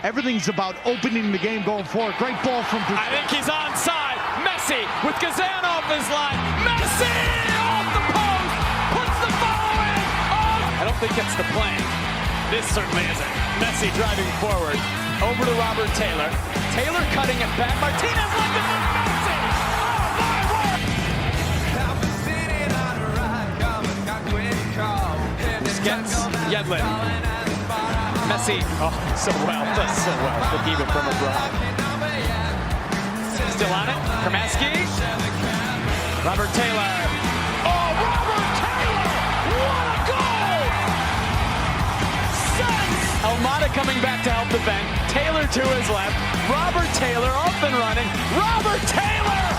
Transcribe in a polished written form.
Everything's about opening the game going forward. Great ball from... I think he's onside. Messi with Kazan off his line. Messi off the post. Puts the follow in. Oh! I don't think that's the plan. This certainly isn't. Messi driving forward. Over to Robert Taylor. Taylor cutting it back. Martinez left it for Messi. Oh, my word. Gets Yedlin. Messi, oh, so well, does so well, but even from abroad. Still on it, Kramaski. Robert Taylor. Oh, Robert Taylor! What a goal! Sense! Almada coming back to help defend. Taylor to his left. Robert Taylor up and running. Robert Taylor!